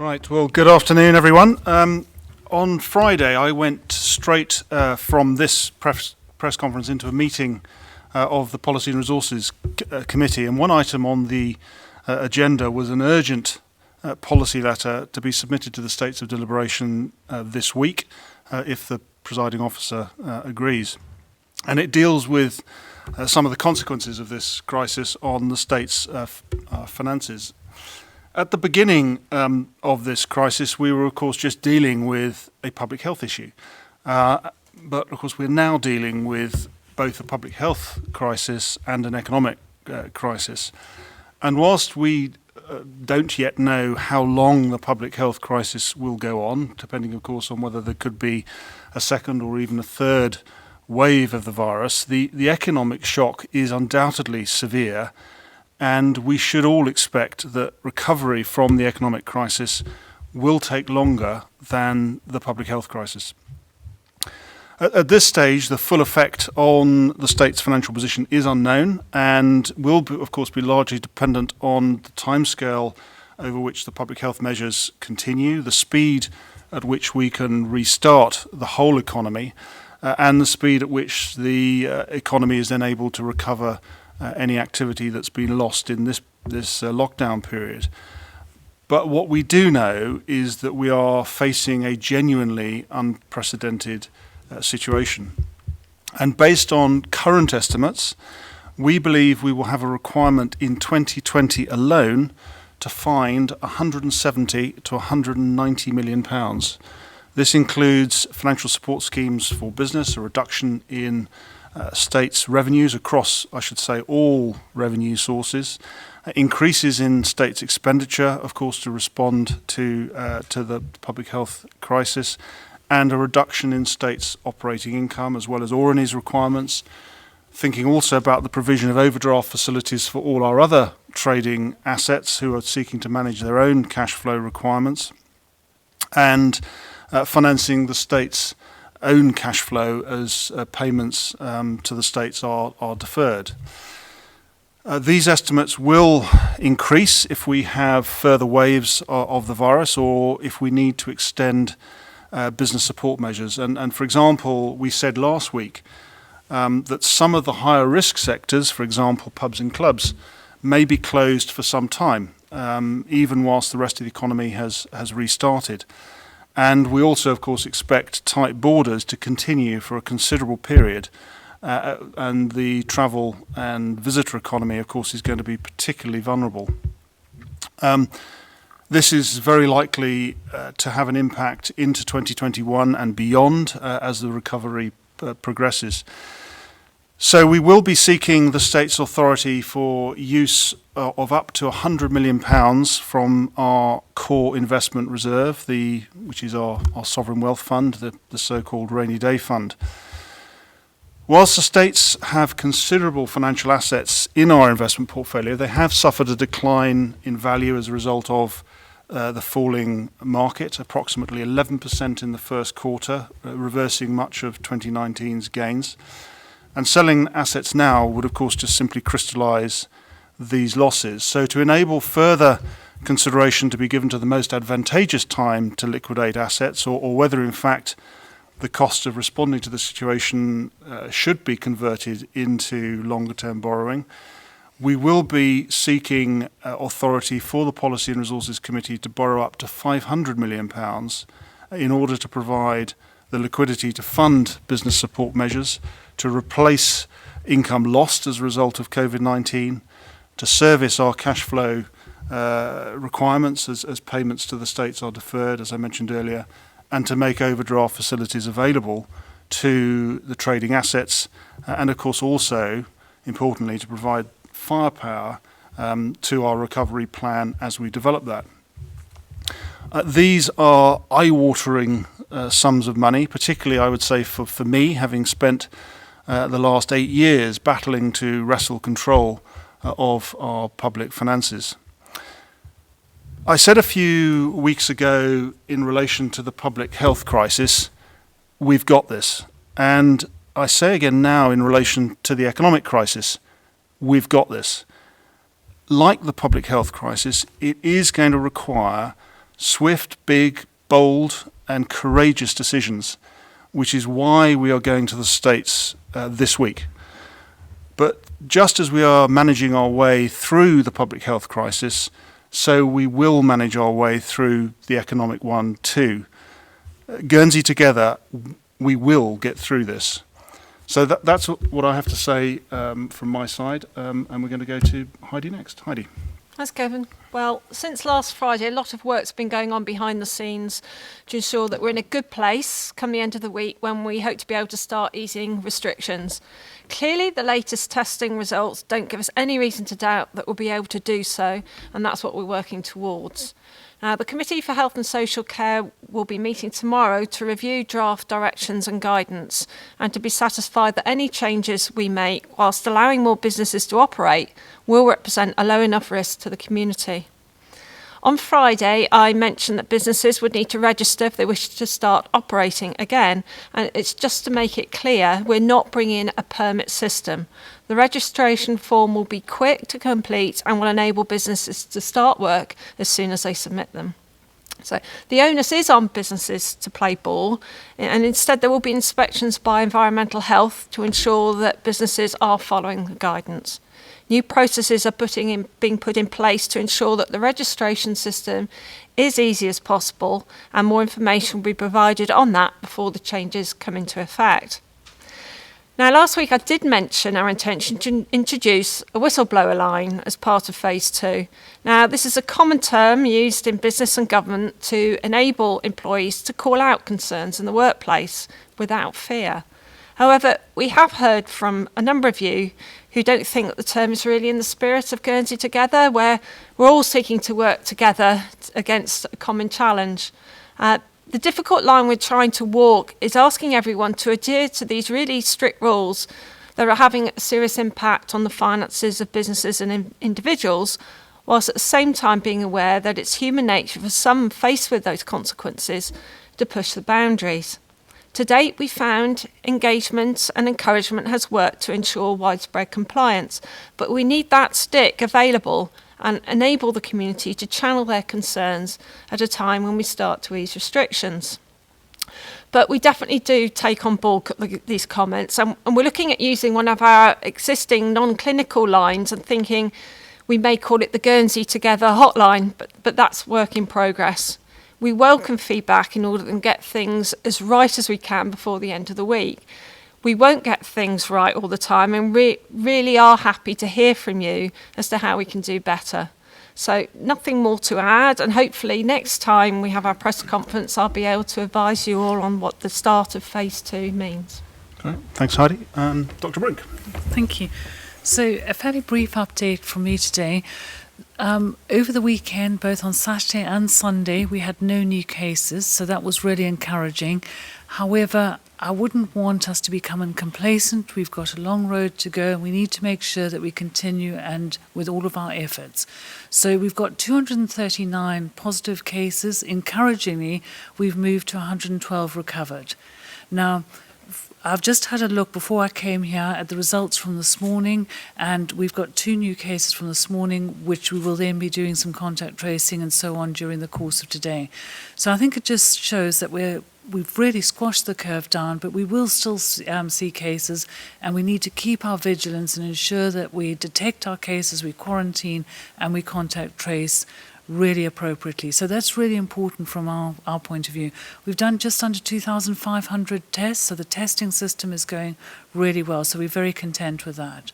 Right, well, good afternoon, everyone. On Friday, I went straight from this press conference into a meeting of the Policy and Resources Committee, and one item on the agenda was an urgent policy letter to be submitted to the States of Deliberation this week, if the presiding officer agrees. And it deals with some of the consequences of this crisis on the state's finances. At the beginning of this crisis, we were, of course, just dealing with a public health issue. But, of course, we're now dealing with both a public health crisis and an economic crisis. And whilst we don't yet know how long the public health crisis will go on, depending, of course, on whether there could be a second or even a third wave of the virus, the economic shock is undoubtedly severe. And we should all expect that recovery from the economic crisis will take longer than the public health crisis. At this stage, the full effect on the state's financial position is unknown and will, of course, be largely dependent on the timescale over which the public health measures continue, the speed at which we can restart the whole economy, and the speed at which the economy is then able to recover any activity that's been lost in this lockdown period. But what we do know is that we are facing a genuinely unprecedented situation. And based on current estimates, we believe we will have a requirement in 2020 alone to find 170 to 190 million pounds. This includes financial support schemes for business, a reduction in states' revenues across, I should say, all revenue sources, increases in states' expenditure, of course, to respond to the public health crisis, and a reduction in states' operating income, as well as ORANI's requirements, thinking also about the provision of overdraft facilities for all our other trading assets who are seeking to manage their own cash flow requirements, and financing the state's own cash flow as payments to the states are deferred. These estimates will increase if we have further waves of the virus or if we need to extend business support measures. And for example, we said last week that some of the higher risk sectors, for example, pubs and clubs, may be closed for some time, even whilst the rest of the economy has restarted. And we also, of course, expect tight borders to continue for a considerable period. And the travel and visitor economy, of course, is going to be particularly vulnerable. This is very likely to have an impact into 2021 and beyond as the recovery progresses. So we will be seeking the state's authority for use of up to £100 million from our core investment reserve, which is our sovereign wealth fund, the so-called rainy day fund. Whilst the states have considerable financial assets in our investment portfolio, they have suffered a decline in value as a result of the falling market, approximately 11% in the first quarter, reversing much of 2019's gains. And selling assets now would, of course, just simply crystallise these losses. So to enable further consideration to be given to the most advantageous time to liquidate assets, or whether, in fact, the cost of responding to the situation should be converted into longer-term borrowing, we will be seeking authority for the Policy and Resources Committee to borrow up to £500 million in order to provide the liquidity to fund business support measures, to replace income lost as a result of COVID-19, to service our cash flow requirements as payments to the states are deferred, as I mentioned earlier, and to make overdraft facilities available to the trading assets, and of course also, importantly, to provide firepower to our recovery plan as we develop that. These are eye-watering sums of money, particularly, I would say, for me, having spent the last 8 years battling to wrestle control of our public finances. I said a few weeks ago in relation to the public health crisis, we've got this. And I say again now in relation to the economic crisis, we've got this. Like the public health crisis, it is going to require swift, big, bold and courageous decisions, which is why we are going to the States this week. But just as we are managing our way through the public health crisis, so we will manage our way through the economic one too. Guernsey together, we will get through this. So that's what I have to say from my side, and we're going to go to Heidi next. Heidi. Thanks, Kevin. Well, since last Friday, a lot of work's been going on behind the scenes to ensure that we're in a good place come the end of the week when we hope to be able to start easing restrictions. Clearly, the latest testing results don't give us any reason to doubt that we'll be able to do so, and that's what we're working towards. Now, the Committee for Health and Social Care will be meeting tomorrow to review draft directions and guidance and to be satisfied that any changes we make, whilst allowing more businesses to operate, will represent a low enough risk to the community. On Friday, I mentioned that businesses would need to register if they wish to start operating again, and it's just to make it clear we're not bringing in a permit system. The registration form will be quick to complete and will enable businesses to start work as soon as they submit them. So the onus is on businesses to play ball, and instead there will be inspections by environmental health to ensure that businesses are following the guidance. New processes are being put in place to ensure that the registration system is easy as possible, and more information will be provided on that before the changes come into effect. Now, last week I did mention our intention to introduce a whistleblower line as part of Phase 2. Now, this is a common term used in business and government to enable employees to call out concerns in the workplace without fear. However, we have heard from a number of you who don't think that the term is really in the spirit of Guernsey Together, where we're all seeking to work together against a common challenge. The difficult line we're trying to walk is asking everyone to adhere to these really strict rules that are having a serious impact on the finances of businesses and individuals, whilst at the same time being aware that it's human nature for some faced with those consequences to push the boundaries. To date, we found engagement and encouragement has worked to ensure widespread compliance, but we need that stick available and enable the community to channel their concerns at a time when we start to ease restrictions. But we definitely do take on board these comments, and we're looking at using one of our existing non-clinical lines and thinking we may call it the Guernsey Together hotline, but that's work in progress. We welcome feedback in order to get things as right as we can before the end of the week. We won't get things right all the time, and really are happy to hear from you as to how we can do better. So nothing more to add, and hopefully next time we have our press conference I'll be able to advise you all on what the start of Phase 2 means. Great. Thanks, Heidi. Dr. Brink. Thank you. So a fairly brief update from me today. Over the weekend, both on Saturday and Sunday, we had no new cases, so that was really encouraging. However, I wouldn't want us to become complacent. We've got a long road to go, and we need to make sure that we continue and with all of our efforts. So we've got 239 positive cases. Encouragingly, we've moved to 112 recovered. Now, I've just had a look before I came here at the results from this morning, and we've got 2 new cases from this morning, which we will then be doing some contact tracing and so on during the course of today. So I think it just shows that we've really squashed the curve down, but we will still see cases, and we need to keep our vigilance and ensure that we detect our cases, we quarantine, and we contact trace really appropriately. So that's really important from our point of view. We've done just under 2,500 tests, so the testing system is going really well, so we're very content with that.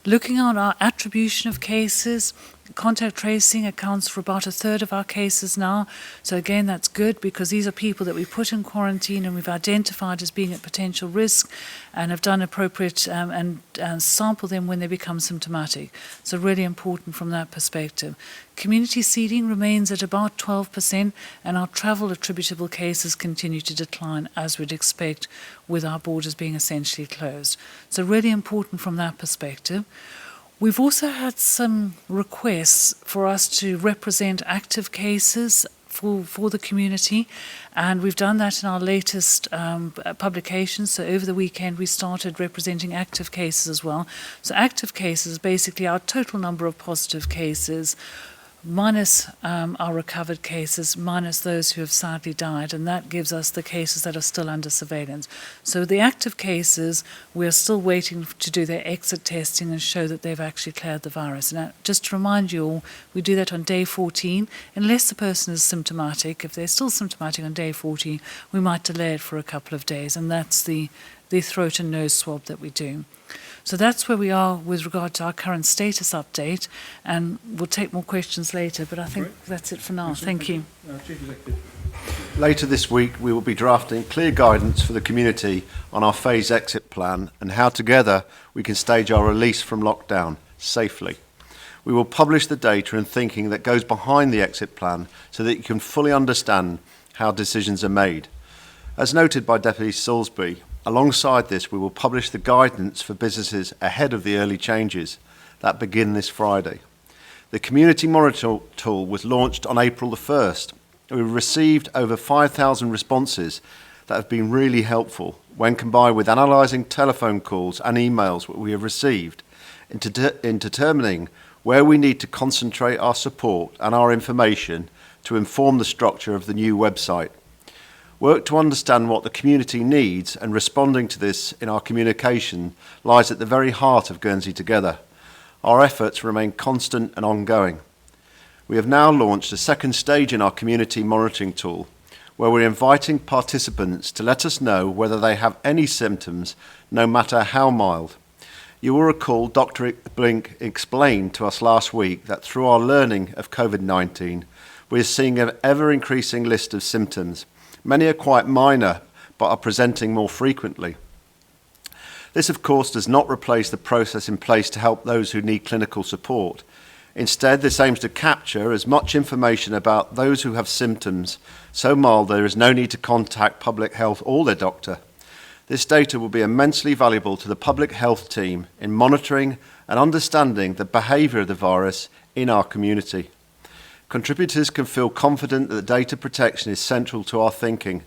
Looking at our attribution of cases, contact tracing accounts for about a third of our cases now. So again, that's good because these are people that we put in quarantine and we've identified as being at potential risk and have done appropriate and sample them when they become symptomatic. So really important from that perspective. Community seeding remains at about 12%, and our travel attributable cases continue to decline as we'd expect with our borders being essentially closed. So really important from that perspective. We've also had some requests for us to represent active cases for the community, and we've done that in our latest publications. So over the weekend we started representing active cases as well. So active cases is basically our total number of positive cases minus our recovered cases, minus those who have sadly died, and that gives us the cases that are still under surveillance. So the active cases, we're still waiting to do their exit testing and show that they've actually cleared the virus. And just to remind you all, we do that on day 14, unless the person is symptomatic. If they're still symptomatic on day 14, we might delay it for a couple of days, and that's the throat and nose swab that we do. So that's where we are with regard to our current status update, and we'll take more questions later, but I think that's it for now. Thank you. Chief Executive. Later this week, we will be drafting clear guidance for the community on our phase exit plan and how together we can stage our release from lockdown safely. We will publish the data and thinking that goes behind the exit plan so that you can fully understand how decisions are made. As noted by Deputy Salisbury, alongside this, we will publish the guidance for businesses ahead of the early changes that begin this Friday. The Community Monitor tool was launched on April the 1st. We received over 5,000 responses that have been really helpful when combined with analysing telephone calls and emails that we have received in determining where we need to concentrate our support and our information to inform the structure of the new website. Work to understand what the community needs and responding to this in our communication lies at the very heart of Guernsey Together. Our efforts remain constant and ongoing. We have now launched a second stage in our community monitoring tool, where we're inviting participants to let us know whether they have any symptoms, no matter how mild. You will recall Dr. Blink explained to us last week that through our learning of COVID-19, we're seeing an ever-increasing list of symptoms. Many are quite minor, but are presenting more frequently. This, of course, does not replace the process in place to help those who need clinical support. Instead, this aims to capture as much information about those who have symptoms so mild there is no need to contact public health or their doctor. This data will be immensely valuable to the public health team in monitoring and understanding the behaviour of the virus in our community. Contributors can feel confident that data protection is central to our thinking.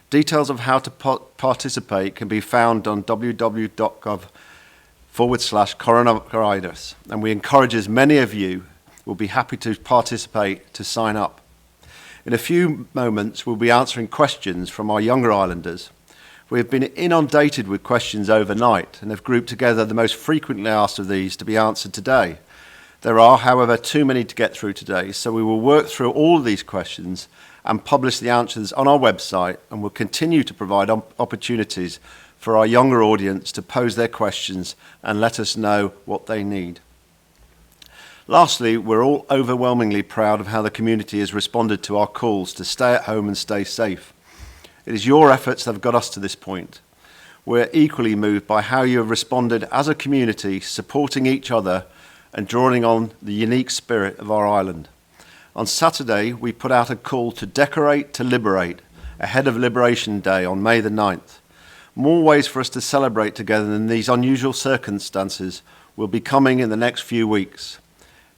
Details of how to participate can be found on www.gov/coronavirus, and we encourage as many of you will be happy to participate to sign up. In a few moments, we'll be answering questions from our younger islanders. We have been inundated with questions overnight and have grouped together the most frequently asked of these to be answered today. There are, however, too many to get through today, so we will work through all of these questions and publish the answers on our website, and will continue to provide opportunities for our younger audience to pose their questions and let us know what they need. Lastly, we're all overwhelmingly proud of how the community has responded to our calls to stay at home and stay safe. It is your efforts that have got us to this point. We're equally moved by how you have responded as a community, supporting each other and drawing on the unique spirit of our island. On Saturday, we put out a call to decorate to liberate ahead of Liberation Day on May the 9th. More ways for us to celebrate together in these unusual circumstances will be coming in the next few weeks.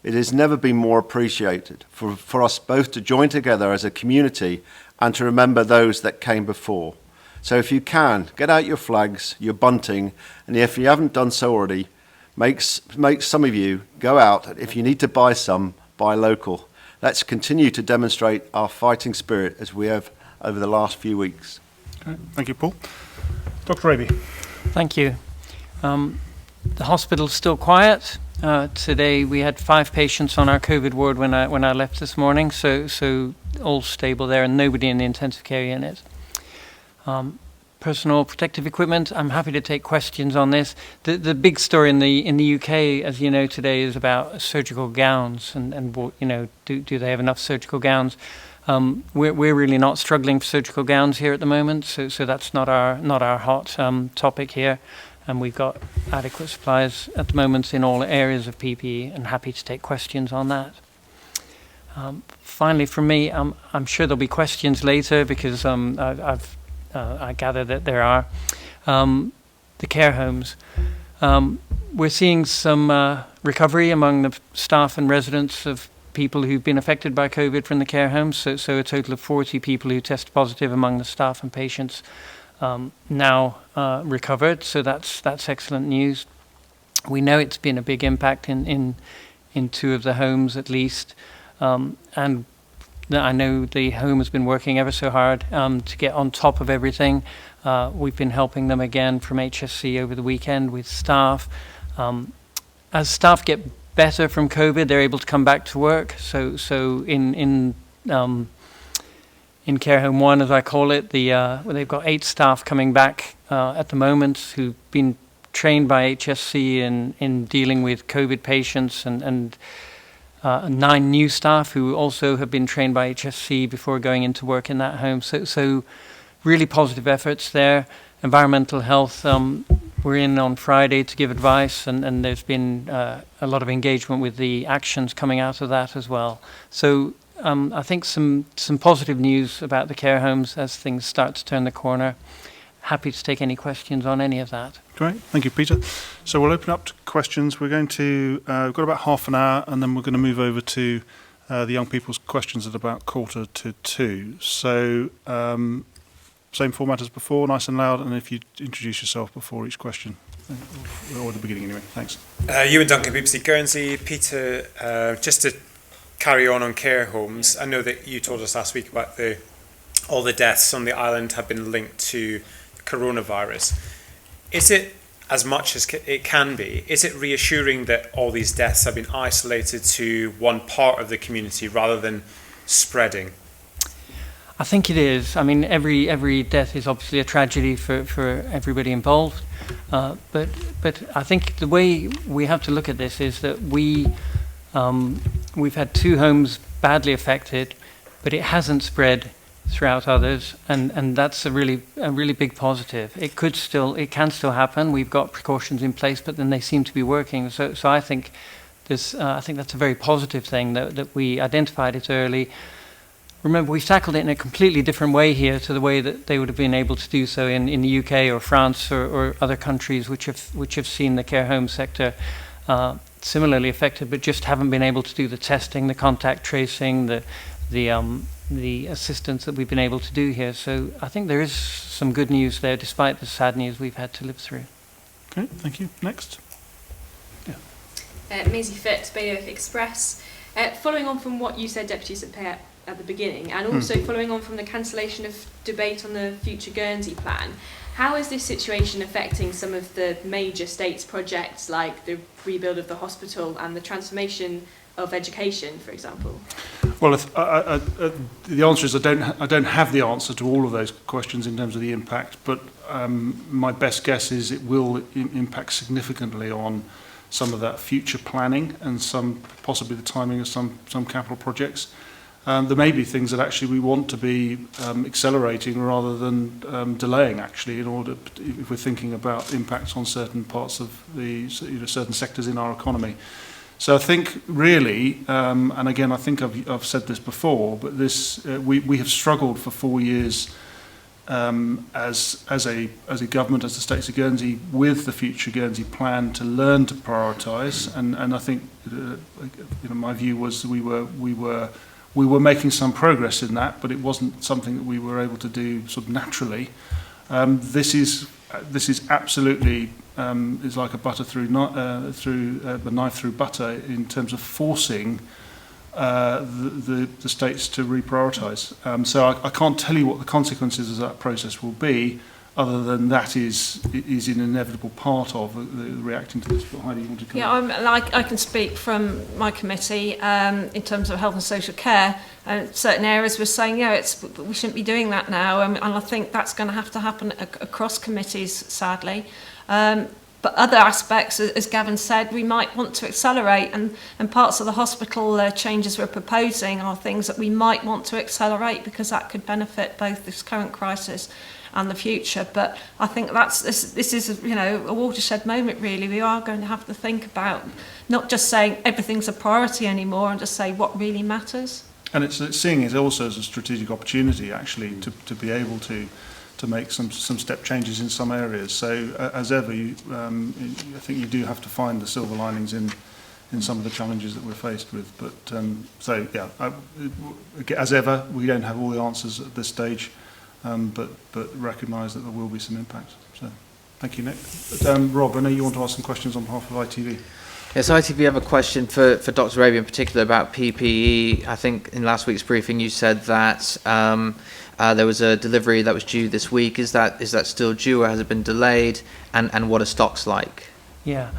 It has never been more appreciated for us both to join together as a community and to remember those that came before. So if you can, get out your flags, your bunting, and if you haven't done so already, make some of you go out. If you need to buy some, buy local. Let's continue to demonstrate our fighting spirit as we have over the last few weeks. Okay. Thank you, Paul. Dr. Raby. Thank you. The hospital's still quiet. Today we had 5 patients on our COVID ward when I left this morning, so all stable there and nobody in the intensive care unit. Personal protective equipment, I'm happy to take questions on this. The big story in the UK, as you know, today is about surgical gowns and you know, do they have enough surgical gowns? We're really not struggling for surgical gowns here at the moment, so that's not our hot topic here, and we've got adequate supplies at the moment in all areas of PPE, and happy to take questions on that. Finally, from me, I'm sure there'll be questions later because I gather that there are. The care homes. We're seeing some recovery among the staff and residents of people who've been affected by COVID from the care homes. So a total of 40 people who test positive among the staff and patients now recovered. So that's excellent news. We know it's been a big impact in 2 of the homes at least. And I know the home has been working ever so hard to get on top of everything. We've been helping them again from HSC over the weekend with staff. As staff get better from COVID, they're able to come back to work. So in Care Home 1, as I call it, they've got 8 staff coming back at the moment who've been trained by HSC in dealing with COVID patients, and 9 new staff who also have been trained by HSC before going into work in that home. So really positive efforts there. Environmental health, we're in on Friday to give advice, and there's been a lot of engagement with the actions coming out of that as well. So I think some positive news about the care homes as things start to turn the corner. Happy to take any questions on any of that. Great, thank you, Peter. So we'll open up to questions. We're going to, we've got about half an hour, and then we're going to move over to the young people's questions at about 1:45. So same format as before, nice and loud, and if you introduce yourself before each question, or at the beginning anyway. Thanks. Ewan Duncan, BBC Guernsey. Peter, just to carry on care homes, I know that you told us last week about all the deaths on the island have been linked to coronavirus. Is it, as much as it can be, is it reassuring that all these deaths have been isolated to one part of the community rather than spreading? I think it is. I mean, every death is obviously a tragedy for everybody involved. But I think the way we have to look at this is that we've had 2 homes badly affected, but it hasn't spread throughout others, and that's a really big positive. It can still happen. We've got precautions in place, but then they seem to be working. So I think that's a very positive thing that we identified it early. Remember, we've tackled it in a completely different way here to the way that they would have been able to do so in the UK or France or other countries which have seen the care home sector similarly affected, but just haven't been able to do the testing, the contact tracing, the assistance that we've been able to do here. So I think there is some good news there, despite the sad news we've had to live through. Okay, thank you. Next. Maisie Fitz, Bailiwick Express. Following on from what you said, Deputy Secretary, at the beginning, and also following on from the cancellation of debate on the future Guernsey plan, how is this situation affecting some of the major states projects like the rebuild of the hospital and the transformation of education, for example? Well, the answer is I don't have the answer to all of those questions in terms of the impact, but my best guess is it will impact significantly on some of that future planning and possibly the timing of some capital projects. There may be things that actually we want to be accelerating rather than delaying, actually, in order, if we're thinking about impacts on certain parts of certain sectors in our economy. So I think really, and again, I think I've said this before, but we have struggled for 4 years as a government, as the States of Guernsey, with the future Guernsey plan to learn to prioritise, and I think my view was we were making some progress in that, but it wasn't something that we were able to do sort of naturally. This is absolutely is like a butter through the knife through butter in terms of forcing the states to reprioritise. So I can't tell you what the consequences of that process will be, other than that is an inevitable part of the reacting to this. But Heidi, you want to come? Yeah, I can speak from my committee in terms of health and social care. Certain areas we're saying, we shouldn't be doing that now, and I think that's going to have to happen across committees, sadly. But other aspects, as Gavin said, we might want to accelerate, and parts of the hospital changes we're proposing are things that we might want to accelerate because that could benefit both this current crisis and the future. But I think this is a watershed moment, really. We are going to have to think about not just saying everything's a priority anymore, and just say what really matters. And it's seeing it also as a strategic opportunity, actually, to be able to make some step changes in some areas. So as ever, I think you do have to find the silver linings in some of the challenges that we're faced with. But as ever, we don't have all the answers at this stage, but recognise that there will be some impact. So thank you, Nick. Rob, I know you want to ask some questions on behalf of ITV. Yes, ITV have a question for Dr. Raby in particular about PPE. I think in last week's briefing you said that there was a delivery that was due this week. Is that still due, or has it been delayed? And what are stocks like? Yeah.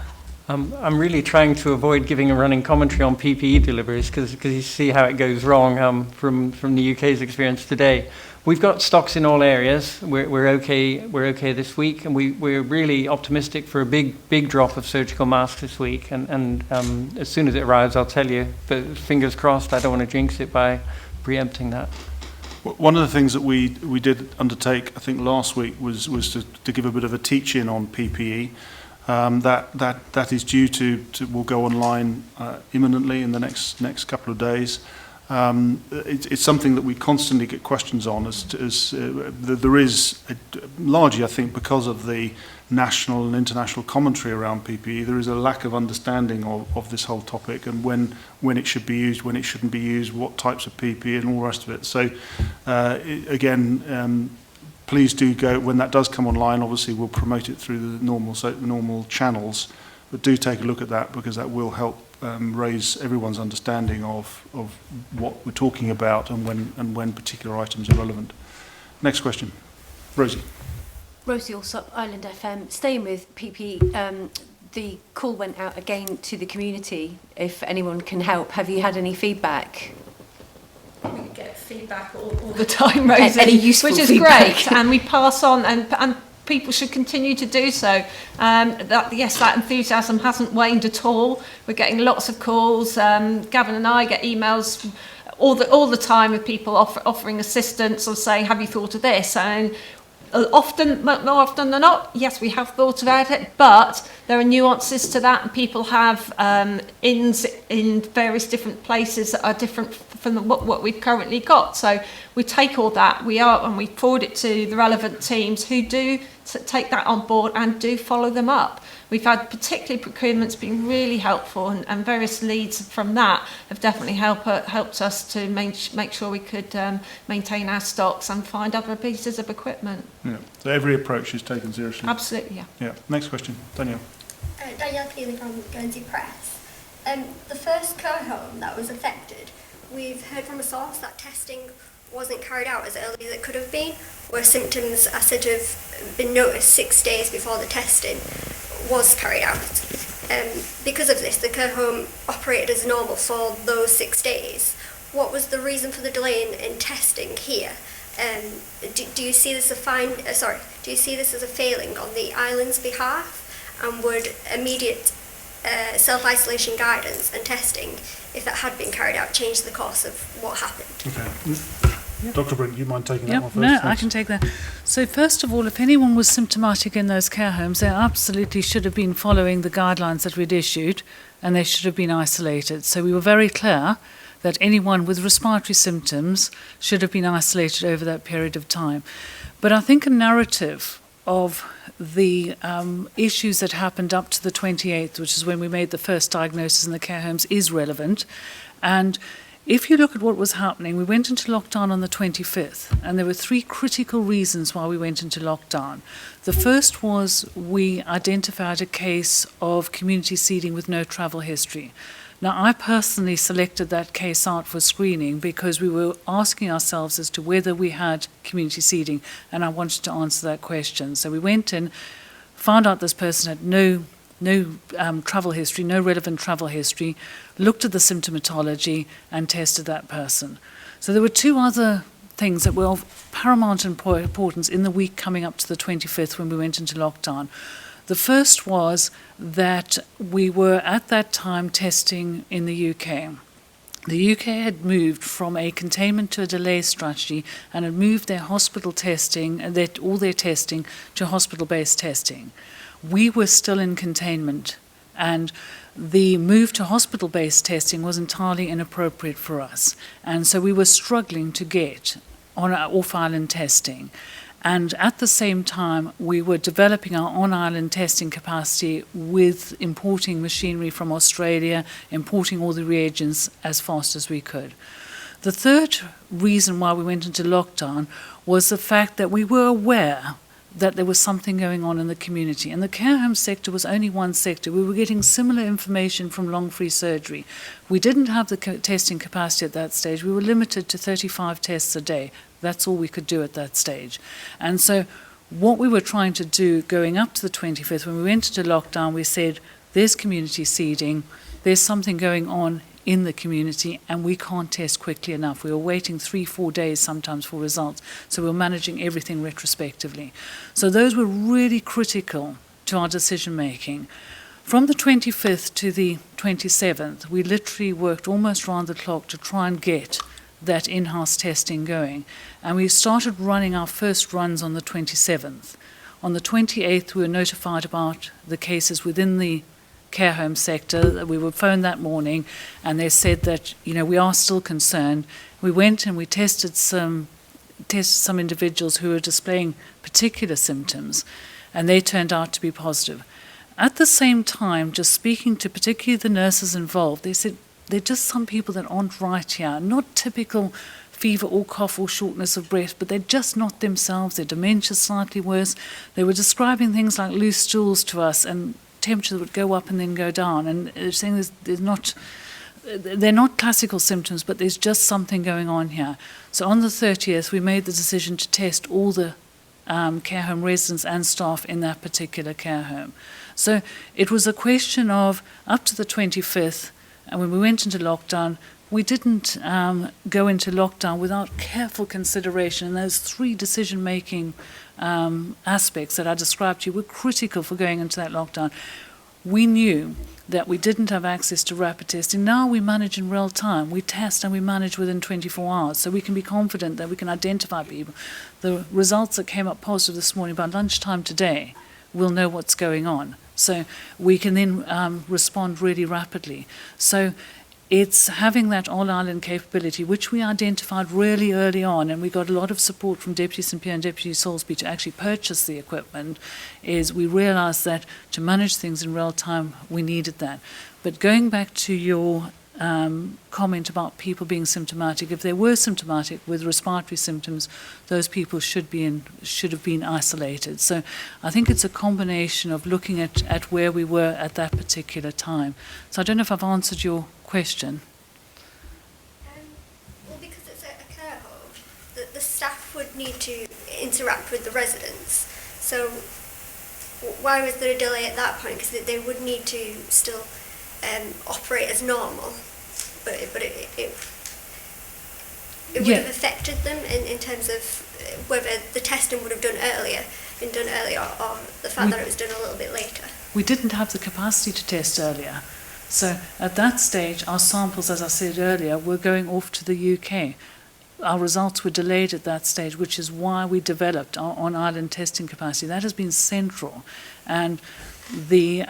I'm really trying to avoid giving a running commentary on PPE deliveries because you see how it goes wrong from the UK's experience today. We've got stocks in all areas. We're okay. We're okay this week, and we're really optimistic for a big drop of surgical masks this week. And as soon as it arrives, I'll tell you. But fingers crossed. I don't want to jinx it by preempting that. One of the things that we did undertake, I think last week, was to give a bit of a teach-in on PPE. That is due to will go online imminently in the next couple of days. It's something that we constantly get questions on, there is largely, I think, because of the national and international commentary around PPE, there is a lack of understanding of this whole topic and when it should be used, when it shouldn't be used, what types of PPE and all the rest of it. So again, please do go when that does come online. Obviously, we'll promote it through the normal channels, but do take a look at that because that will help raise everyone's understanding of what we're talking about and when particular items are relevant. Next question, Rosie. Rosie Alsop, Island FM. Staying with PPE, the call went out again to the community. If anyone can help, have you had any feedback? We get feedback all the time, Rosie, any useful which is feedback. great, and we pass on, and people should continue to do so. That enthusiasm hasn't waned at all. We're getting lots of calls. Gavin and I get emails all the time with people offering assistance or saying, "Have you thought of this?" And more often than not, yes, we have thought about it, but there are nuances to that, and people have inns in various different places that are different from what we've currently got. So we take all that, and we forward it to the relevant teams who do take that on board and do follow them up. We've had particularly procurement's been really helpful, and various leads from that have definitely helped us to make sure we could maintain our stocks and find other pieces of equipment. Yeah. So every approach is taken seriously. Absolutely, yeah. Yeah. Next question, Danielle. Danielle Keeley from Guernsey Press. The first care home that was affected, we've heard from a source that testing wasn't carried out as early as it could have been, where symptoms are said to have been noticed 6 days before the testing was carried out. Because of this, the care home operated as normal for those 6 days. What was the reason for the delay in testing here? Do you see this as a failing on the island's behalf? And would immediate self-isolation guidance and testing, if that had been carried out, change the course of what happened? Okay. Dr. Brink, you mind taking that one first? No, Thanks. I can take that. So first of all, if anyone was symptomatic in those care homes, they absolutely should have been following the guidelines that we'd issued, and they should have been isolated. So we were very clear that anyone with respiratory symptoms should have been isolated over that period of time. But I think a narrative of the issues that happened up to the 28th, which is when we made the first diagnosis in the care homes, is relevant. And if you look at what was happening, we went into lockdown on the 25th, and there were 3 critical reasons why we went into lockdown. The first was we identified a case of community seeding with no travel history. Now, I personally selected that case out for screening because we were asking ourselves as to whether we had community seeding, and I wanted to answer that question. So we went in, found out this person had no travel history, no relevant travel history, looked at the symptomatology and tested that person. So there were 2 other things that were of paramount importance in the week coming up to the 25th when we went into lockdown. The first was that we were at that time testing in the UK. The UK had moved from a containment to a delay strategy and had moved their hospital testing, all their testing, to hospital-based testing. We were still in containment, and the move to hospital-based testing was entirely inappropriate for us. And so we were struggling to get on our off-island testing. And at the same time, we were developing our on-island testing capacity with importing machinery from Australia, importing all the reagents as fast as we could. The third reason why we went into lockdown was the fact that we were aware that there was something going on in the community. And the care home sector was only one sector. We were getting similar information from long-free surgery. We didn't have the testing capacity at that stage. We were limited to 35 tests a day. That's all we could do at that stage. And so what we were trying to do going up to the 25th, when we went into lockdown, we said, there's community seeding, there's something going on in the community, and we can't test quickly enough. We were waiting 3-4 days sometimes for results, so we were managing everything retrospectively. So those were really critical to our decision making. From the 25th to the 27th, we literally worked almost round the clock to try and get that in-house testing going. And we started running our first runs on the 27th. On the 28th, we were notified about the cases within the care home sector. We were phoned that morning, and they said that, we are still concerned. We went and we tested some individuals who were displaying particular symptoms, and they turned out to be positive. At the same time, just speaking to particularly the nurses involved, they said there are just some people that aren't right here, not typical fever or cough or shortness of breath, but they're just not themselves. Their dementia's slightly worse. They were describing things like loose stools to us, and temperature would go up and then go down, and they're saying they're not classical symptoms, but there's just something going on here. So on the 30th, we made the decision to test all the care home residents and staff in that particular care home. So it was a question of up to the 25th, and when we went into lockdown, we didn't go into lockdown without careful consideration. And those 3 decision-making aspects that I described to you were critical for going into that lockdown. We knew that we didn't have access to rapid testing. Now we manage in real time. We test and we manage within 24 hours, so we can be confident that we can identify people. The results that came up positive this morning, by lunchtime today, we'll know what's going on. So we can then respond really rapidly. So it's having that all-island capability, which we identified really early on, and we got a lot of support from Deputy St Pierre and Deputy Salisbury to actually purchase the equipment, is we realised that to manage things in real time, we needed that. But going back to your comment about people being symptomatic, if they were symptomatic with respiratory symptoms, those people should have been isolated. So I think it's a combination of looking at where we were at that particular time. So I don't know if I've answered your question. Well, because it's a care home, the staff would need to interact with the residents. So why was there a delay at that point? Because they would need to still operate as normal, but it would have affected them in terms of whether the testing would have been done earlier, or the fact that it was done a little bit later. We didn't have the capacity to test earlier. So at that stage, our samples, as I said earlier, were going off to the UK. Our results were delayed at that stage, which is why we developed our on-island testing capacity. That has been central. And the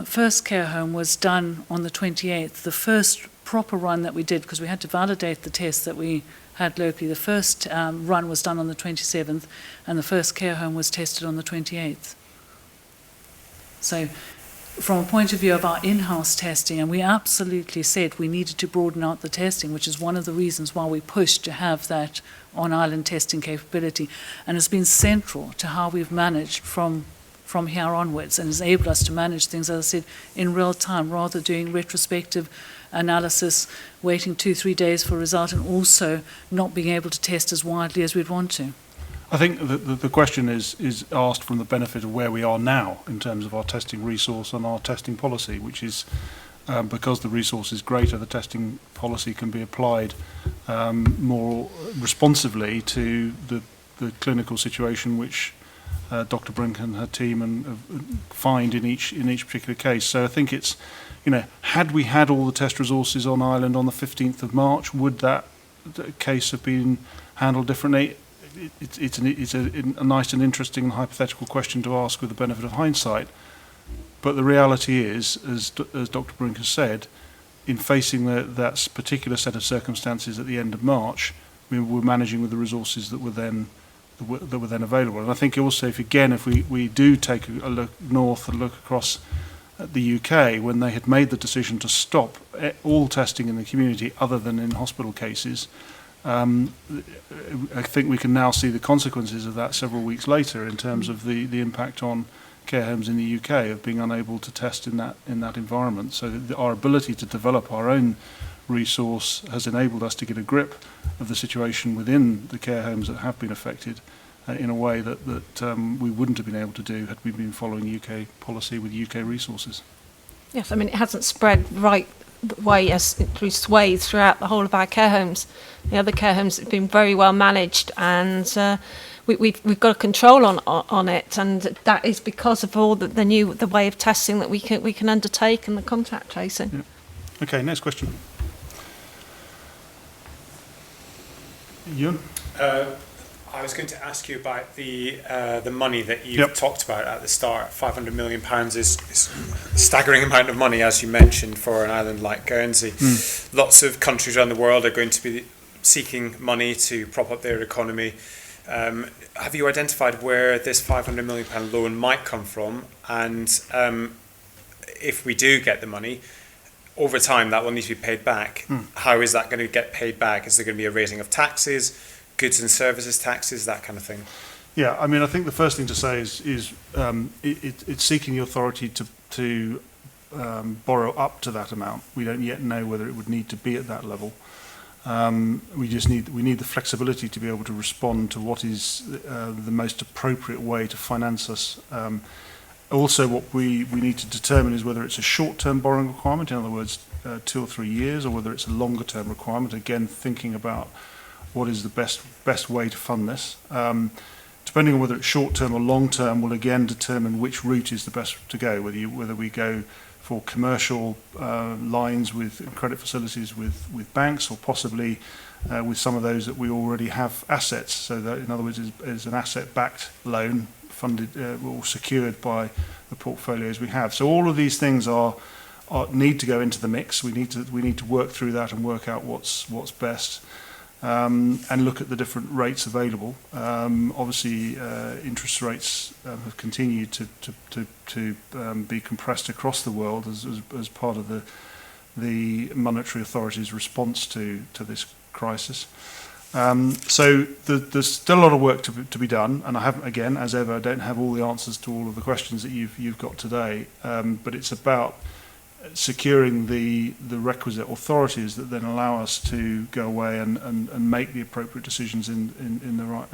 first care home was done on the 28th. The first proper run that we did, because we had to validate the tests that we had locally, the first run was done on the 27th, and the first care home was tested on the 28th. So from a point of view of our in-house testing, and we absolutely said we needed to broaden out the testing, which is one of the reasons why we pushed to have that on-island testing capability, and it's been central to how we've managed from here onwards, and has enabled us to manage things, as I said, in real time, rather doing retrospective analysis, waiting 2-3 days for a result, and also not being able to test as widely as we'd want to. I think the question is asked from the benefit of where we are now in terms of our testing resource and our testing policy, which is because the resource is greater, the testing policy can be applied more responsively to the clinical situation which Dr. Brink and her team find in each particular case. So I think it's, had we had all the test resources on Ireland on the 15th of March, would that case have been handled differently? It's a nice and interesting and hypothetical question to ask with the benefit of hindsight. But the reality is, as Dr. Brink has said, in facing that particular set of circumstances at the end of March, we were managing with the resources that were then available. And I think also, if we do take a look north and look across at the UK, when they had made the decision to stop all testing in the community other than in hospital cases, I think we can now see the consequences of that several weeks later in terms of the impact on care homes in the UK of being unable to test in that environment. So that our ability to develop our own resource has enabled us to get a grip of the situation within the care homes that have been affected in a way that we wouldn't have been able to do had we been following UK policy with UK resources. Yes, I mean, it hasn't spread right the way as through swathes throughout the whole of our care homes. The other care homes have been very well managed, and we've got a control on it, and that is because of all the way of testing that we can undertake and the contact tracing. Yeah. Okay, next question. Ewan? I was going to ask you about the money that you talked about at the start. £500 million is a staggering amount of money, as you mentioned, for an island like Guernsey. Lots of countries around the world are going to be seeking money to prop up their economy. Have you identified where this £500 million loan might come from? And if we do get the money, over time that will need to be paid back. How is that going to get paid back? Is there going to be a raising of taxes, goods and services taxes, that kind of thing? Yeah, I mean, I think the first thing to say is it's seeking the authority to borrow up to that amount. We don't yet know whether it would need to be at that level. We need the flexibility to be able to respond to what is the most appropriate way to finance us. Also, what we need to determine is whether it's a short-term borrowing requirement, in other words, 2 or 3 years, or whether it's a longer-term requirement. Again, thinking about what is the best way to fund this. Depending on whether it's short-term or long-term will again determine which route is the best to go, whether we go for commercial lines with credit facilities with banks, or possibly with some of those that we already have assets. So that, in other words, is an asset-backed loan funded or secured by the portfolios we have. So all of these things need to go into the mix. We need to work through that and work out what's best. And look at the different rates available. Obviously, interest rates have continued to be compressed across the world as part of the monetary authorities' response to this crisis. So there's still a lot of work to be done, and I haven't, again, as ever, I don't have all the answers to all of the questions that you've got today. But it's about securing the requisite authorities that then allow us to go away and make the appropriate decisions in the right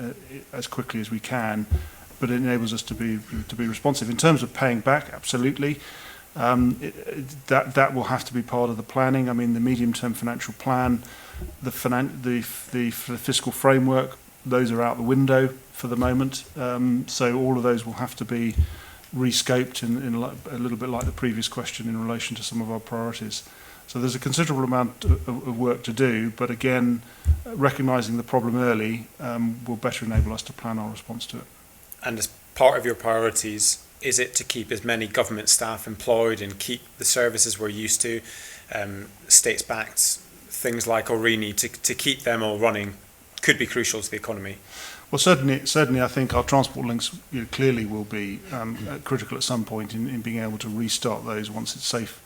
as quickly as we can, but it enables us to be responsive. In terms of paying back, absolutely, that will have to be part of the planning. I mean, the medium-term financial plan, the fiscal framework, those are out the window for the moment. So all of those will have to be rescoped in a little bit like the previous question in relation to some of our priorities. So there's a considerable amount of work to do, but again, recognising the problem early will better enable us to plan our response to it. And as part of your priorities, is it to keep as many government staff employed and keep the services we're used to, states-backed, things like Aurigny, to keep them all running could be crucial to the economy? Well, certainly, I think our transport links clearly will be critical at some point in being able to restart those once it's safe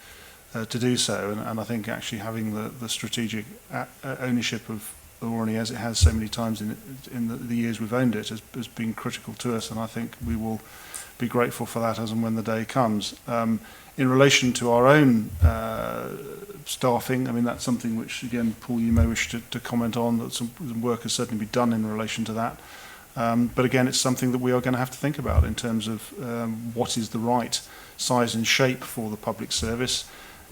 to do so. And I think actually having the strategic ownership of Aurigny, as it has so many times in the years we've owned it, has been critical to us. And I think we will be grateful for that as and when the day comes. In relation to our own staffing, I mean, that's something which, again, Paul, you may wish to comment on, that some work has certainly been done in relation to that. But again, it's something that we are going to have to think about in terms of what is the right size and shape for the public service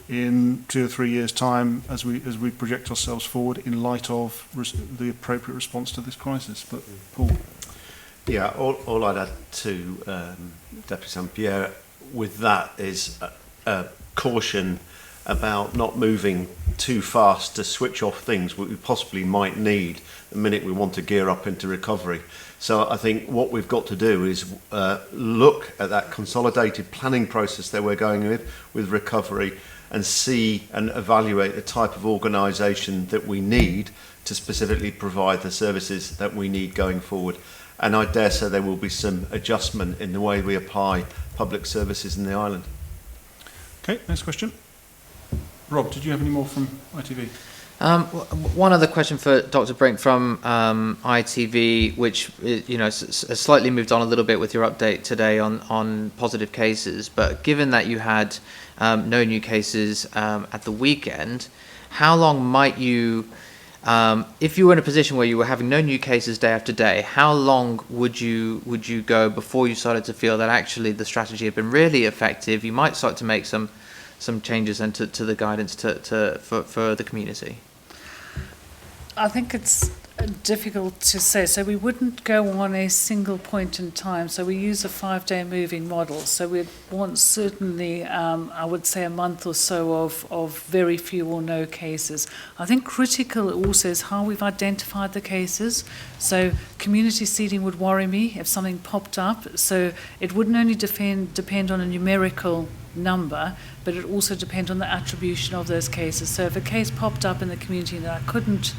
in 2 or 3 years' time as we project ourselves forward in light of the appropriate response to this crisis. But Paul? Yeah, all I'd add to Deputy St-Pierre with that is caution about not moving too fast to switch off things we possibly might need the minute we want to gear up into recovery. So I think what we've got to do is look at that consolidated planning process that we're going with recovery and see and evaluate the type of organisation that we need to specifically provide the services that we need going forward. And I dare say there will be some adjustment in the way we apply public services in the island. Okay, next question. Rob, did you have any more from ITV? One other question for Dr. Brink from ITV, which has slightly moved on a little bit with your update today on positive cases. But given that you had no new cases at the weekend, how long might you, if you were in a position where you were having no new cases day after day, how long would you go before you started to feel that actually the strategy had been really effective? You might start to make some changes and to the guidance for the community? I think it's difficult to say. So we wouldn't go on a single point in time. So we use a 5-day moving model. So we'd want certainly, I would say, a month or so of very few or no cases. I think critical also is how we've identified the cases. So community seeding would worry me if something popped up. So it wouldn't only depend on a numerical number, but it also depend on the attribution of those cases. So if a case popped up in the community that I couldn't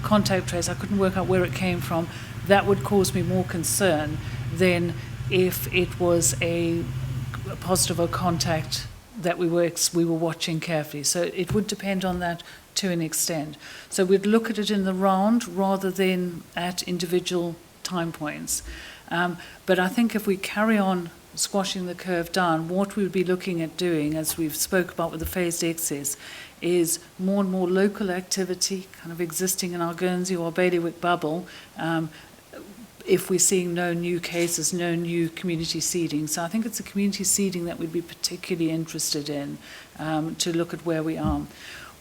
contact trace, I couldn't work out where it came from, that would cause me more concern than if it was a positive or contact that we were watching carefully. So it would depend on that to an extent. So we'd look at it in the round rather than at individual time points. But I think if we carry on squashing the curve down, what we would be looking at doing, as we've spoke about with the phased exits, is more and more local activity kind of existing in our Guernsey or bailiwick bubble, if we're seeing no new cases, no new community seeding. So I think it's a community seeding that we'd be particularly interested in, to look at where we are.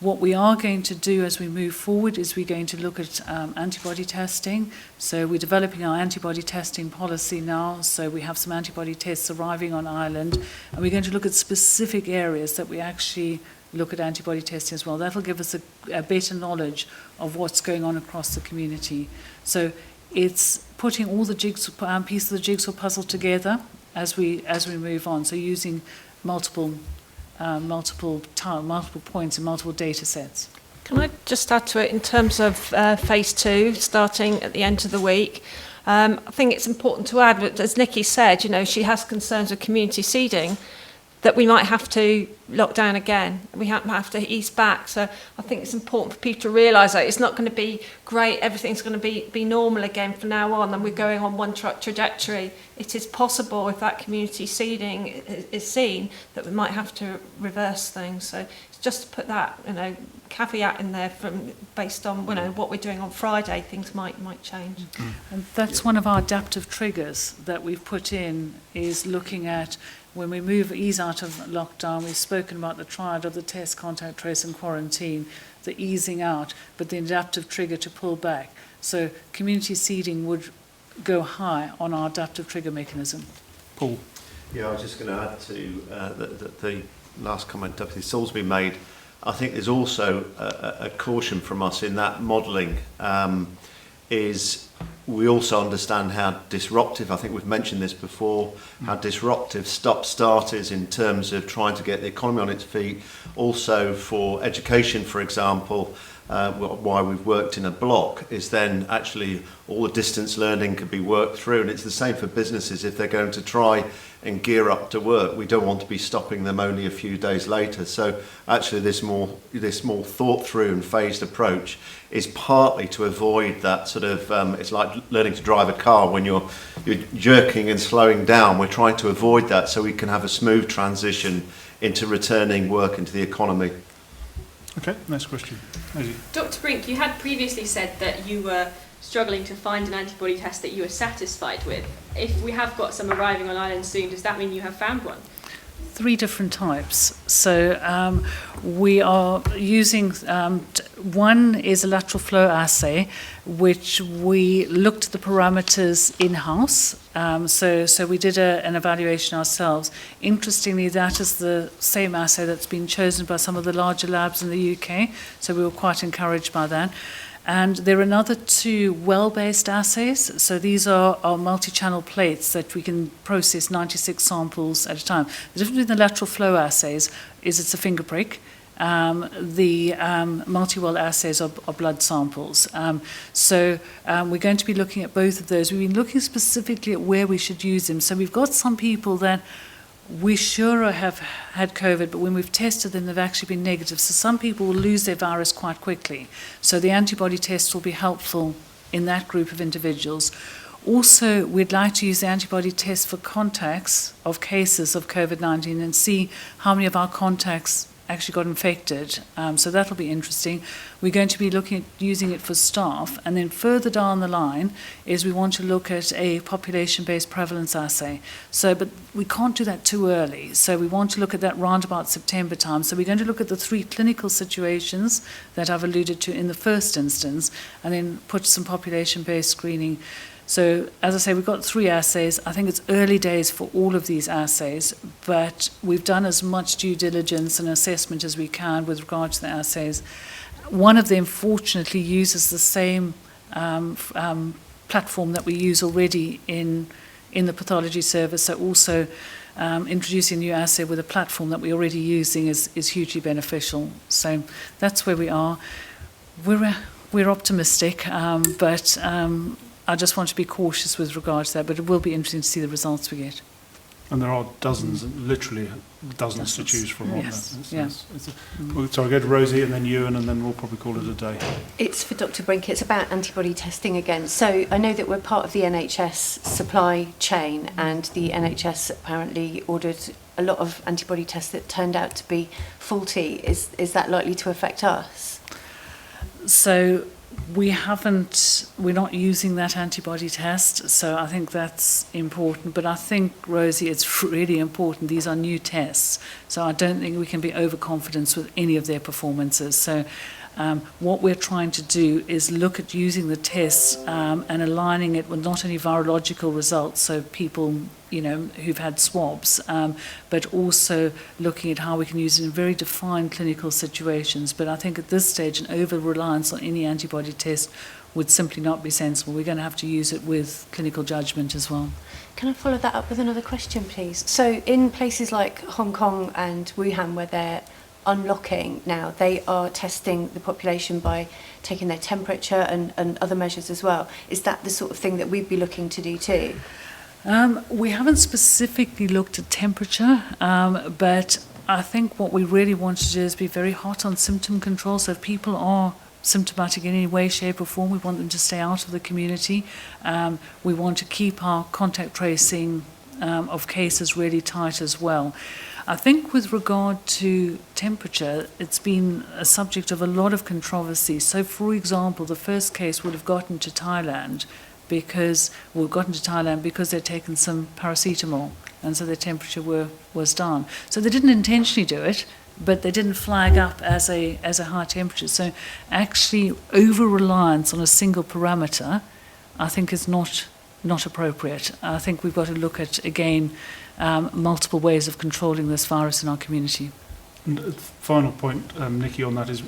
What we are going to do as we move forward is we're going to look at antibody testing. So we're developing our antibody testing policy now. So we have some antibody tests arriving on Ireland, and we're going to look at specific areas that we actually look at antibody testing as well. That'll give us a better knowledge of what's going on across the community. So it's putting all the pieces of the jigsaw puzzle together as we move on. So using multiple points and multiple data sets. Can I just add to it in terms of phase 2 starting at the end of the week? I think it's important to add that, as Nikki said, she has concerns with community seeding, that we might have to lock down again. We have to ease back. So I think it's important for people to realise that it's not going to be great, everything's going to be normal again from now on, and we're going on one track trajectory. It is possible, if that community seeding is seen, that we might have to reverse things. So it's just to put that caveat in there based on what we're doing on Friday, things might change. And that's one of our adaptive triggers that we've put in, is looking at when we ease out of lockdown. We've spoken about the triad of the test, contact, trace and quarantine, the easing out, but the adaptive trigger to pull back. So community seeding would go high on our adaptive trigger mechanism. Paul? Yeah, I was just going to add to the last comment Deputy Salisbury made. I think there's also a caution from us in that modelling, is we also understand how disruptive, I think we've mentioned this before, how disruptive stop-start is in terms of trying to get the economy on its feet. Also for education, for example, why we've worked in a block is then actually all the distance learning could be worked through, and it's the same for businesses. If they're going to try and gear up to work, we don't want to be stopping them only a few days later. So actually this more thought through and phased approach is partly to avoid that sort of, it's like learning to drive a car when you're jerking and slowing down. We're trying to avoid that so we can have a smooth transition into returning work into the economy. Okay, next question. Dr. Brink, you had previously said that you were struggling to find an antibody test that you were satisfied with. If we have got some arriving on Ireland soon, does that mean you have found one? 3 different types. So we are using, one is a lateral flow assay, which we looked at the parameters in-house. So we did an evaluation ourselves. Interestingly, that is the same assay that's been chosen by some of the larger labs in the UK. So we were quite encouraged by that. And there are another 2 well-based assays. So these are multi-channel plates that we can process 96 samples at a time. The difference between the lateral flow assays is it's a finger prick. The multi-well assays are blood samples. So we're going to be looking at both of those. We've been looking specifically at where we should use them. So we've got some people that we sure have had COVID, but when we've tested them, they've actually been negative. So some people will lose their virus quite quickly. So the antibody test will be helpful in that group of individuals. Also, we'd like to use the antibody test for contacts of cases of COVID-19 and see how many of our contacts actually got infected. So that'll be interesting. We're going to be looking at using it for staff. And then further down the line is we want to look at a population-based prevalence assay. So, but we can't do that too early. So we want to look at that round about September time. So we're going to look at the 3 clinical situations that I've alluded to in the first instance, and then put some population-based screening. So, as I say, we've got 3 assays. I think it's early days for all of these assays, but we've done as much due diligence and assessment as we can with regard to the assays. One of them, fortunately, uses the same platform that we use already in the pathology service, so also introducing a new assay with a platform that we're already using is hugely beneficial. So that's where we are. We're optimistic, but I just want to be cautious with regard to that, but it will be interesting to see the results we get. And there are dozens, literally dozens to choose from. Yes. So I'll go to Rosie and then Ewan, and then we'll probably call it a day. It's for Dr. Brink. It's about antibody testing again. So I know that we're part of the NHS supply chain, and the NHS apparently ordered a lot of antibody tests that turned out to be faulty. Is that likely to affect us? So we're not using that antibody test, so I think that's important. But I think, Rosie, it's really important. These are new tests, so I don't think we can be overconfident with any of their performances. So what we're trying to do is look at using the tests and aligning it with not only virological results, so people who've had swabs, but also looking at how we can use it in very defined clinical situations. But I think at this stage, an over-reliance on any antibody test would simply not be sensible. We're going to have to use it with clinical judgment as well. Can I follow that up with another question, please? So in places like Hong Kong and Wuhan, where they're unlocking now, they are testing the population by taking their temperature and other measures as well. Is that the sort of thing that we'd be looking to do too? We haven't specifically looked at temperature, but I think what we really want to do is be very hot on symptom control. So if people are symptomatic in any way, shape or form, we want them to stay out of the community. We want to keep our contact tracing of cases really tight as well. I think with regard to temperature, it's been a subject of a lot of controversy. So, for example, the first case would have gotten to Thailand because they'd taken some paracetamol, and so their temperature was down. So they didn't intentionally do it, but they didn't flag up as a high temperature. So actually, over-reliance on a single parameter, I think, is not appropriate. I think we've got to look at, again, multiple ways of controlling this virus in our community. And final point, Nikki, on that is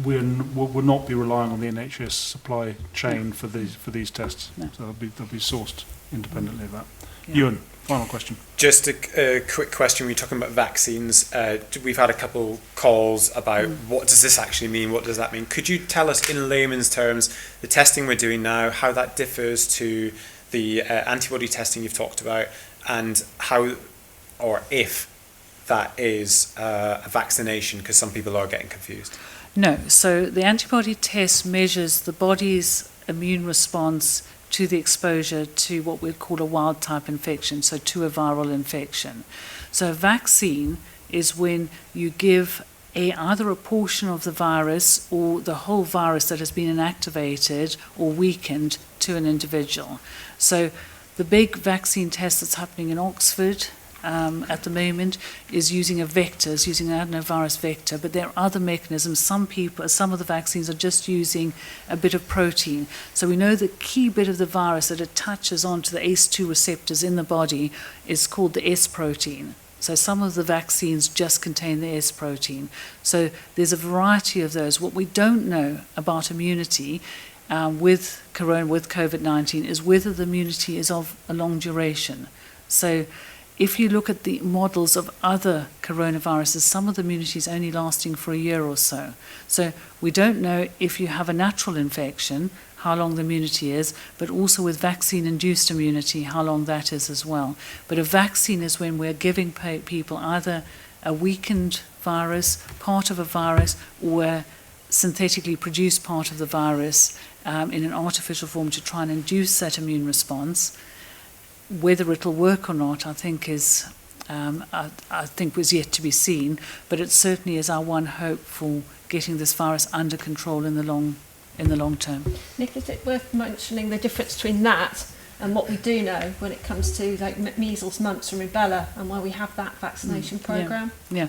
we'll not be relying on the NHS supply chain for these tests. No. So they'll be sourced independently of that. Yeah. Ewan, final question. Just a quick question. We're talking about vaccines. We've had a couple calls about what does this actually mean? What does that mean? Could you tell us in layman's terms the testing we're doing now, how that differs to the antibody testing you've talked about, and how or if that is a vaccination, because some people are getting confused? No. So the antibody test measures the body's immune response to the exposure to what we'd call a wild type infection, so to a viral infection. So a vaccine is when you give either a portion of the virus or the whole virus that has been inactivated or weakened to an individual. So the big vaccine test that's happening in Oxford at the moment is using a vector, is using an adenovirus vector, but there are other mechanisms. Some of the vaccines are just using a bit of protein. So we know the key bit of the virus that attaches onto the ACE2 receptors in the body is called the S protein. So some of the vaccines just contain the S protein. So there's a variety of those. What we don't know about immunity with COVID-19 is whether the immunity is of a long duration. So if you look at the models of other coronaviruses, some of the immunity is only lasting for a year or so. So we don't know if you have a natural infection, how long the immunity is, but also with vaccine-induced immunity, how long that is as well. But a vaccine is when we're giving people either a weakened virus, part of a virus, or a synthetically produced part of the virus in an artificial form to try and induce that immune response. Whether it'll work or not, I think is I think was yet to be seen, but it certainly is our one hope for getting this virus under control in the long term. Nick, is it worth mentioning the difference between that and what we do know when it comes to like measles, mumps and rubella, and why we have that vaccination programme? Yeah.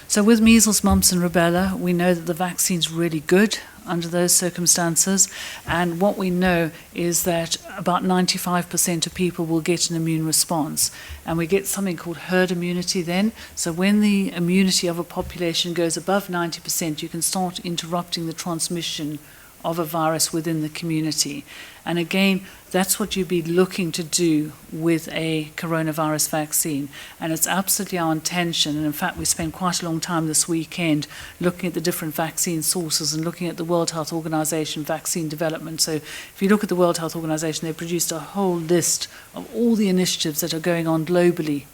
So with measles, mumps and rubella, we know that the vaccine's really good under those circumstances, and what we know is that about 95% of people will get an immune response, and we get something called herd immunity then. So when the immunity of a population goes above 90%, you can start interrupting the transmission of a virus within the community. And again, that's what you'd be looking to do with a coronavirus vaccine. And it's absolutely our intention, and in fact we spent quite a long time this weekend looking at the different vaccine sources and looking at the World Health Organization vaccine development. So if you look at the World Health Organization, they've produced a whole list of all the initiatives that are going on globally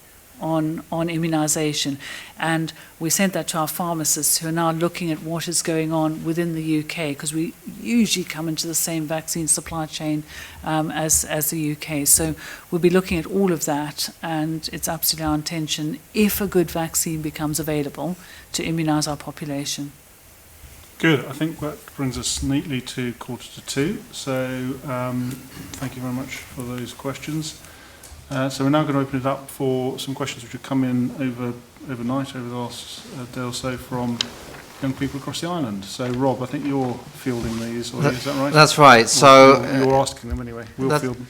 on immunisation, and we sent that to our pharmacists who are now looking at what is going on within the UK, because we usually come into the same vaccine supply chain as the UK. So we'll be looking at all of that, and it's absolutely our intention, if a good vaccine becomes available, to immunise our population. Good. I think that brings us neatly to 1:45. So thank you very much for those questions. So we're now going to open it up for some questions which have come in overnight, over the last day or so, from young people across the island. So Rob, I think you're fielding these, or is that right? That's right. So you're asking them anyway. We'll field them.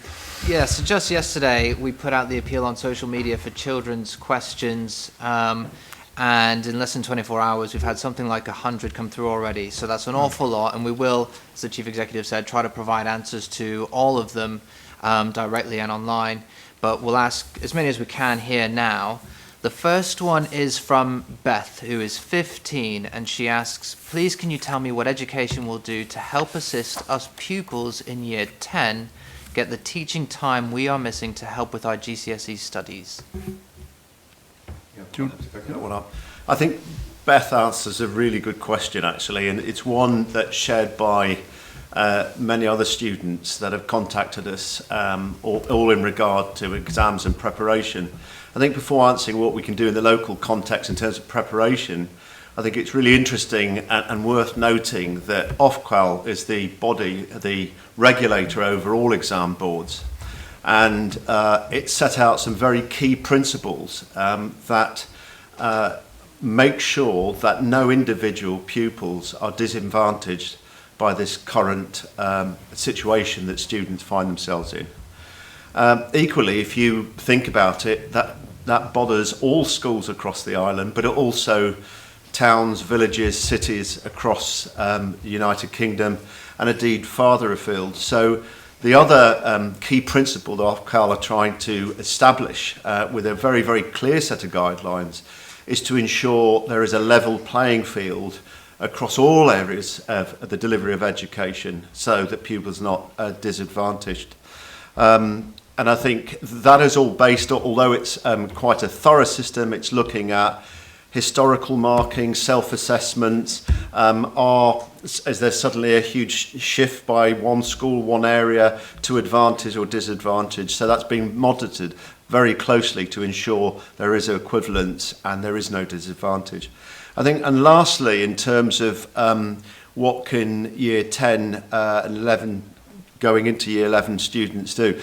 Yeah, so just yesterday we put out the appeal on social media for children's questions, and in less than 24 hours we've had something like 100 come through already. So that's an awful lot, and we will, as the Chief Executive said, try to provide answers to all of them directly and online. But we'll ask as many as we can here now. The first one is from Beth, who is 15, and she asks, please can you tell me what education will do to help assist us pupils in year 10 get the teaching time we are missing to help with our GCSE studies? I think Beth answers a really good question, actually, and it's one that's shared by many other students that have contacted us, all in regard to exams and preparation. I think before answering what we can do in the local context in terms of preparation, I think it's really interesting and worth noting that Ofqual is the body, the regulator over all exam boards, and it set out some very key principles that make sure that no individual pupils are disadvantaged by this current situation that students find themselves in. Equally, if you think about it, that bothers all schools across the island, but it also towns, villages, cities across the United Kingdom, and indeed farther afield. So the other key principle that Ofqual are trying to establish with a very, very clear set of guidelines is to ensure there is a level playing field across all areas of the delivery of education, so that pupils are not disadvantaged. And I think that is all based, although it's quite a thorough system, it's looking at historical marking, self-assessments. Is there suddenly a huge shift by one school, one area to advantage or disadvantage? So that's being monitored very closely to ensure there is equivalence and there is no disadvantage. I think, and lastly, in terms of what can year 10 and 11 going into year 11 students do,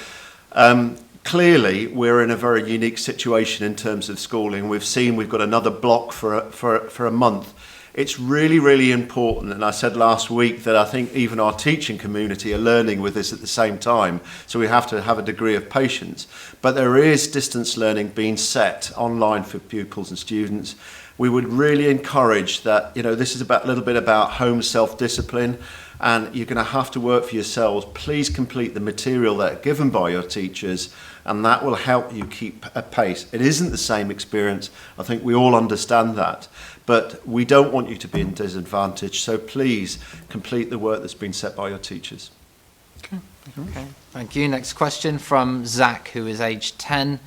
clearly we're in a very unique situation in terms of schooling. We've got another block for a month. It's really, really important, and I said last week that I think even our teaching community are learning with this at the same time, so we have to have a degree of patience. But there is distance learning being set online for pupils and students. We would really encourage that, this is a little bit about home self-discipline, and you're going to have to work for yourselves. Please complete the material that's given by your teachers, and that will help you keep a pace. It isn't the same experience. I think we all understand that. But we don't want you to be in disadvantage, so please complete the work that's been set by your teachers. Okay, thank you. Next question from Zach, who is aged 10,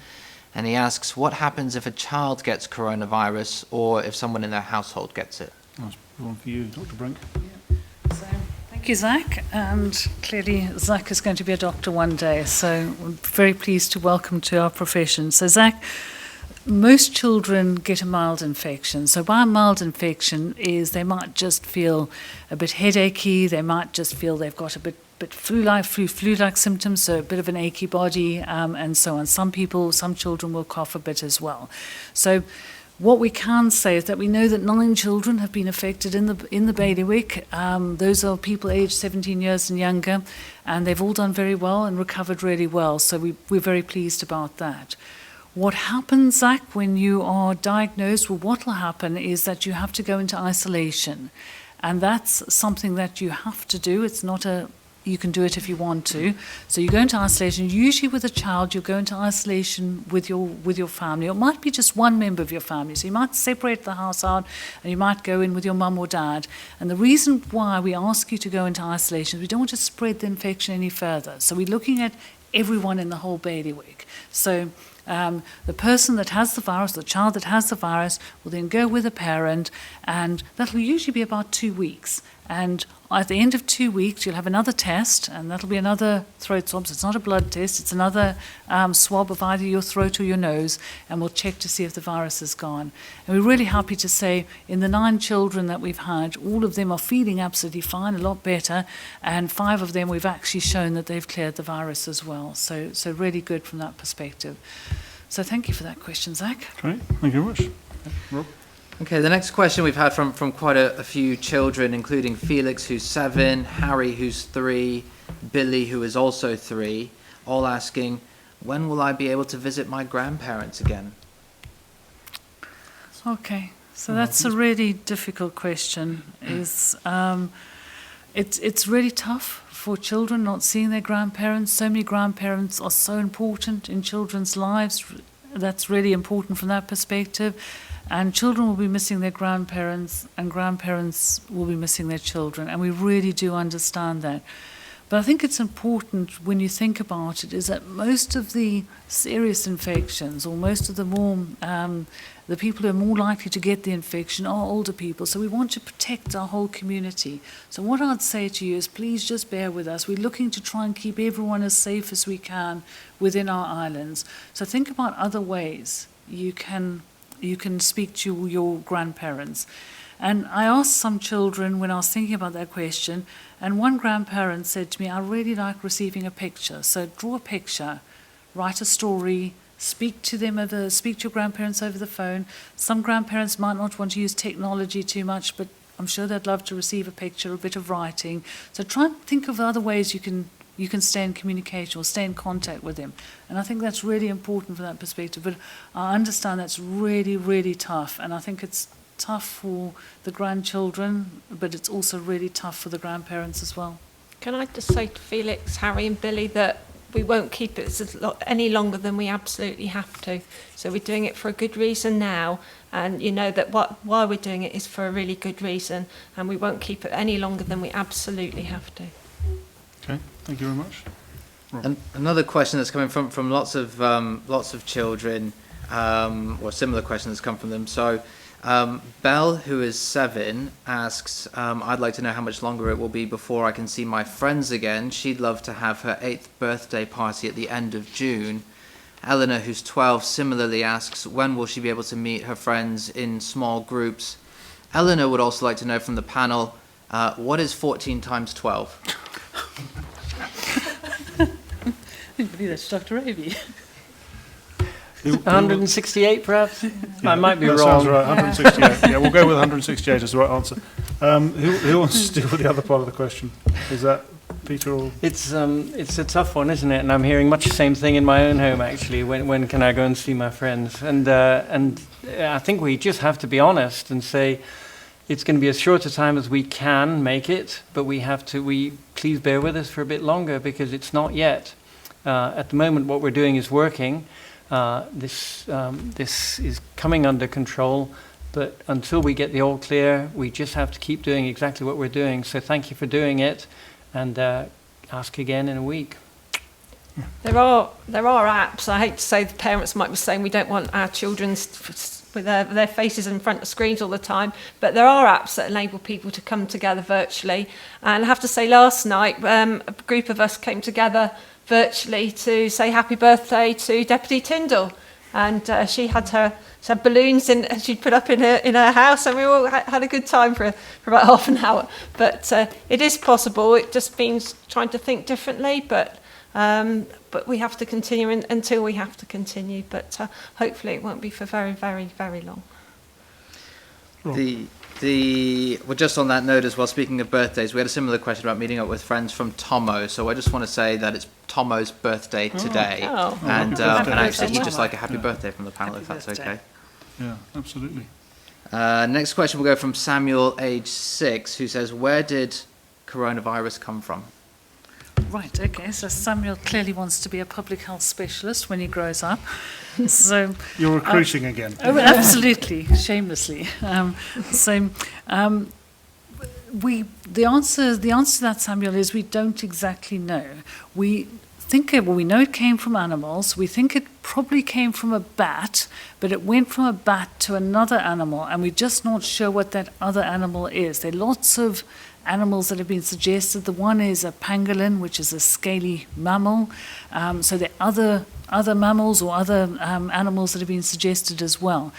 and he asks, what happens if a child gets coronavirus or if someone in their household gets it? That's one for you, Dr. Brink. So, thank you, Zach. And clearly, Zach is going to be a doctor one day. So, we're very pleased to welcome to our profession. So, Zach, most children get a mild infection. So, by a mild infection is they might just feel a bit headachy. They might just feel they've got a bit flu-like symptoms, so a bit of an achy body, and so on. Some children will cough a bit as well. So what we can say is that we know that 9 children have been affected in the bailiwick. Those are people aged 17 years and younger, and they've all done very well and recovered really well. So we're very pleased about that. What happens, Zach, when you are diagnosed? Well, what will happen is that you have to go into isolation. And that's something that you have to do. It's not you can do it if you want to. So you go into isolation. Usually with a child, you go into isolation with your family. It might be just one member of your family. So you might separate the house out and you might go in with your mum or dad. And the reason why we ask you to go into isolation is we don't want to spread the infection any further. So we're looking at everyone in the whole bailiwick. So the person that has the virus, the child that has the virus, will then go with a parent, and that will usually be about 2 weeks. And at the end of 2 weeks, you'll have another test, and that'll be another throat swab. So it's not a blood test, it's another swab of either your throat or your nose, and we'll check to see if the virus is gone. And we're really happy to say in the 9 children that we've had, all of them are feeling absolutely fine, a lot better, and 5 of them we've actually shown that they've cleared the virus as well. So really good from that perspective. So thank you for that question, Zach. Great, thank you very much. Rob? Okay, the next question we've had from quite a few children, including Felix, who's 7, Harry, who's 3, Billy, who is also 3, all asking, when will I be able to visit my grandparents again? Okay, so that's a really difficult question. It's really tough for children not seeing their grandparents. So many grandparents are so important in children's lives. That's really important from that perspective. And children will be missing their grandparents, and grandparents will be missing their children. And we really do understand that. But I think it's important when you think about it is that most of the serious infections, or most of the the people who are more likely to get the infection are older people. So we want to protect our whole community. So what I'd say to you is please just bear with us. We're looking to try and keep everyone as safe as we can within our islands. So think about other ways you can speak to your grandparents. And I asked some children when I was thinking about that question, and one grandparent said to me, I really like receiving a picture. So draw a picture, write a story, speak to your grandparents over the phone. Some grandparents might not want to use technology too much, but I'm sure they'd love to receive a picture, a bit of writing. So try and think of other ways you can stay in communication or stay in contact with them. And I think that's really important from that perspective. But I understand that's really, really tough. And I think it's tough for the grandchildren, but it's also really tough for the grandparents as well. Can I just say to Felix, Harry and Billy that we won't keep it any longer than we absolutely have to. So we're doing it for a good reason now, and you know that why we're doing it is for a really good reason, and we won't keep it any longer than we absolutely have to. Okay, thank you very much. And another question that's coming from lots of children, or similar question that's come from them. So Belle, who is 7, asks, I'd like to know how much longer it will be before I can see my friends again. She'd love to have her 8th birthday party at the end of June. Eleanor, who's 12, similarly asks, when will she be able to meet her friends in small groups? Eleanor would also like to know from the panel, what is 14 times 12? I believe that's Dr. Raby. 168, perhaps? I might be that wrong. Sounds right, 168. Yeah, we'll go with 168 as the right answer. Who wants to deal with the other part of the question? Is that Peter or...? It's a tough one, isn't it? And I'm hearing much the same thing in my own home, actually. When can I go and see my friends? And I think we just have to be honest and say it's going to be as short a time as we can make it, but please bear with us for a bit longer because it's not yet. At the moment, what we're doing is working. This is coming under control, but until we get the all clear, we just have to keep doing exactly what we're doing. So thank you for doing it, and ask again in a week. There are apps. I hate to say the parents might be saying we don't want our children with their faces in front of screens all the time, but there are apps that enable people to come together virtually. And I have to say, last night a group of us came together virtually to say happy birthday to Deputy Tyndall, and she had balloons she'd put up in her house, and we all had a good time for about half an hour. But it is possible. It just means trying to think differently, but we have to continue until we have to continue. But hopefully it won't be for very, very, very long. Well, just on that note as well, speaking of birthdays, we had a similar question about meeting up with friends from Tomo. So I just want to say that it's Tomo's birthday today. And actually he'd just like a happy birthday from the panel, if that's okay. Yeah, absolutely. Next question will go from Samuel, age 6, who says, where did coronavirus come from? Right, okay, so Samuel clearly wants to be a public health specialist when he grows up. So you're recruiting again. Oh, absolutely, shamelessly. The answer to that, Samuel, is we don't exactly know. We know it came from animals. We think it probably came from a bat, but it went from a bat to another animal, and we're just not sure what that other animal is. There are lots of animals that have been suggested. The one is a pangolin, which is a scaly mammal. So there are other mammals or other animals that have been suggested as well.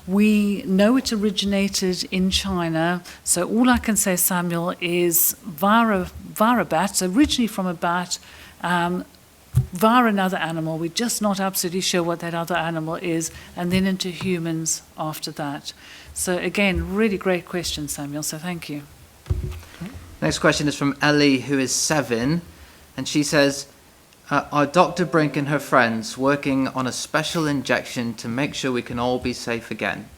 We know it originated in China, so all I can say, Samuel, is via a bat, so originally from a bat, via another animal. We're just not absolutely sure what that other animal is, and then into humans after that. So again, really great question, Samuel, so thank you. Next question is from Ellie, who is 7, and she says, are Dr. Brink and her friends working on a special injection to make sure we can all be safe again?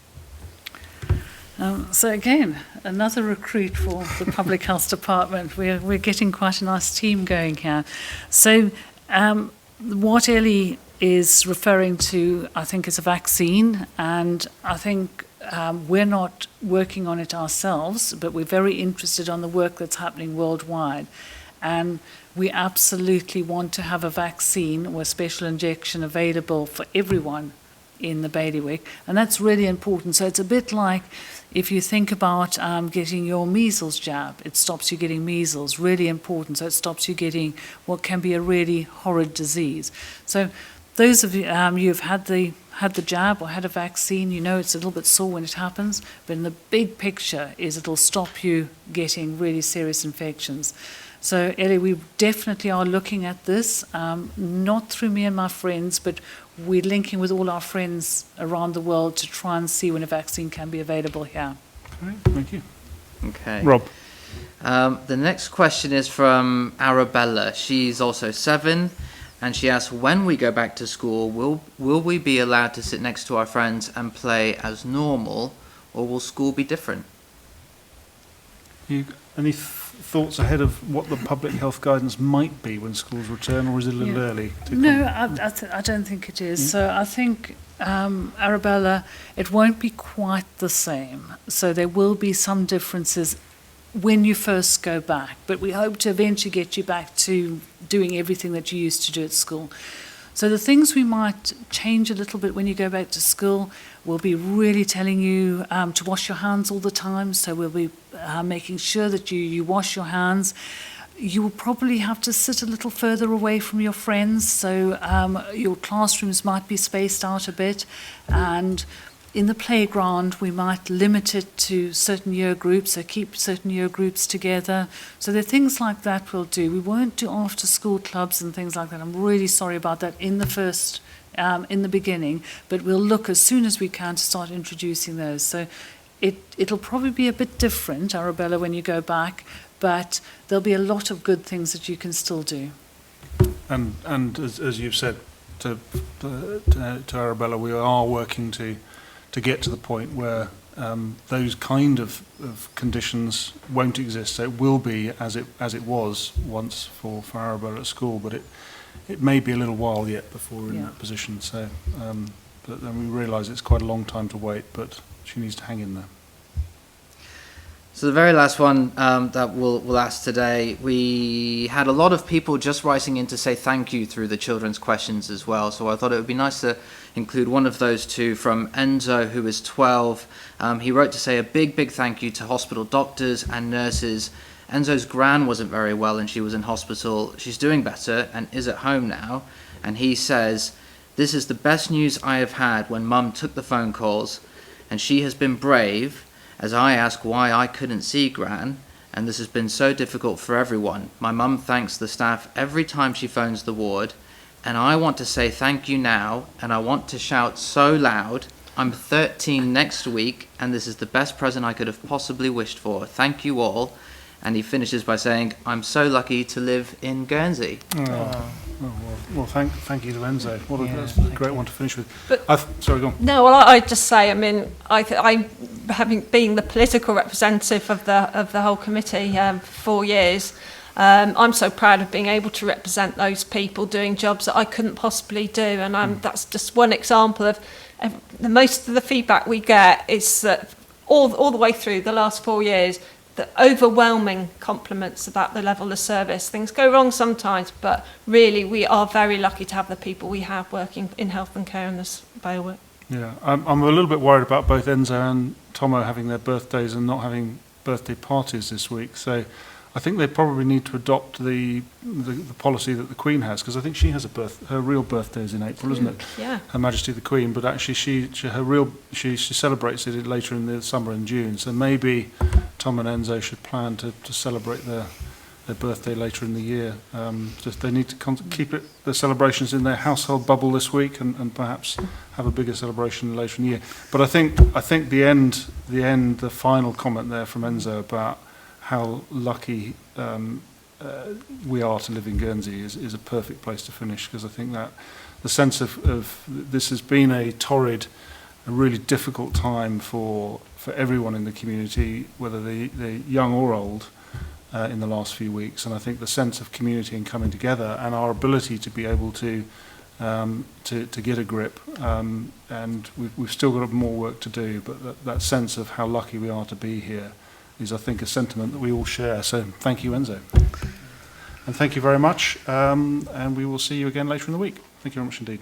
So again, another recruit for the Public Health Department. We're getting quite a nice team going here. So what Ellie is referring to, I think, is a vaccine, and I think we're not working on it ourselves, but we're very interested on the work that's happening worldwide. And we absolutely want to have a vaccine or a special injection available for everyone in the bailiwick, and that's really important. So it's a bit like if you think about getting your measles jab, it stops you getting measles, really important. So it stops you getting what can be a really horrid disease. So those of you who've had the jab or had a vaccine, you know it's a little bit sore when it happens, but in the big picture is it'll stop you getting really serious infections. So Ellie, we definitely are looking at this, not through me and my friends, but we're linking with all our friends around the world to try and see when a vaccine can be available here. Great, thank you. Okay. Rob. The next question is from Arabella. She's also 7, and she asks, when we go back to school, will we be allowed to sit next to our friends and play as normal, or will school be different? Any thoughts ahead of what the public health guidance might be when schools return, or is it a little early? No, I don't think it is. So I think, Arabella, it won't be quite the same. So there will be some differences when you first go back, but we hope to eventually get you back to doing everything that you used to do at school. So the things we might change a little bit when you go back to school, we'll be really telling you to wash your hands all the time. So we'll be making sure that you wash your hands. You will probably have to sit a little further away from your friends. So your classrooms might be spaced out a bit. And in the playground, we might limit it to certain year groups, so keep certain year groups together. So there are things like that we'll do. We won't do after-school clubs and things like that. I'm really sorry about that in the beginning, but we'll look as soon as we can to start introducing those. So it'll probably be a bit different, Arabella, when you go back, but there'll be a lot of good things that you can still do. And as you've said to Arabella, we are working to get to the point where those kind of conditions won't exist. So it will be as it was once for Arabella at school, but it may be a little while yet before we're in that position. So, but then we realise it's quite a long time to wait, but she needs to hang in there. So the very last one that we'll ask today, we had a lot of people just writing in to say thank you through the children's questions as well. So I thought it would be nice to include one of those two from Enzo, who is 12. He wrote to say a big thank you to hospital doctors and nurses. Enzo's gran wasn't very well and she was in hospital. She's doing better and is at home now. And he says, "This is the best news I have had when Mum took the phone calls, and she has been brave as I ask why I couldn't see Gran, and this has been so difficult for everyone. My mum thanks the staff every time she phones the ward, and I want to say thank you now, and I want to shout so loud. I'm 13 next week, and this is the best present I could have possibly wished for. Thank you all." And he finishes by saying, "I'm so lucky to live in Guernsey." Well, thank you to Enzo. What that's a great one to finish with. But sorry, go on. No, well, I'd just say, I mean, I having been the political representative of the whole committee for 4 years, I'm so proud of being able to represent those people doing jobs that I couldn't possibly do, and that's just one example of the most of the feedback we get is that all the way through the last 4 years, the overwhelming compliments about the level of service. Things go wrong sometimes, but really we are very lucky to have the people we have working in health and care in this bailiwick. Yeah, I'm a little bit worried about both Enzo and Tomo having their birthdays and not having birthday parties this week. So I think they probably need to adopt the policy that the Queen has, because I think she has her real birthday is in April, isn't it? Yeah. Her Majesty the Queen, but actually she celebrates it later in the summer in June. So maybe Tom and Enzo should plan to celebrate their birthday later in the year. Just they need to keep the celebrations in their household bubble this week, and perhaps have a bigger celebration later in the year. But I think the final comment there from Enzo about how lucky we are to live in Guernsey is a perfect place to finish, because I think that the sense of this has been a really difficult time for everyone in the community, whether they're young or old, in the last few weeks. And I think the sense of community and coming together and our ability to be able to get a grip, and we've still got more work to do, but that sense of how lucky we are to be here is, I think, a sentiment that we all share. So thank you, Enzo. And thank you very much. And we will see you again later in the week. Thank you very much indeed.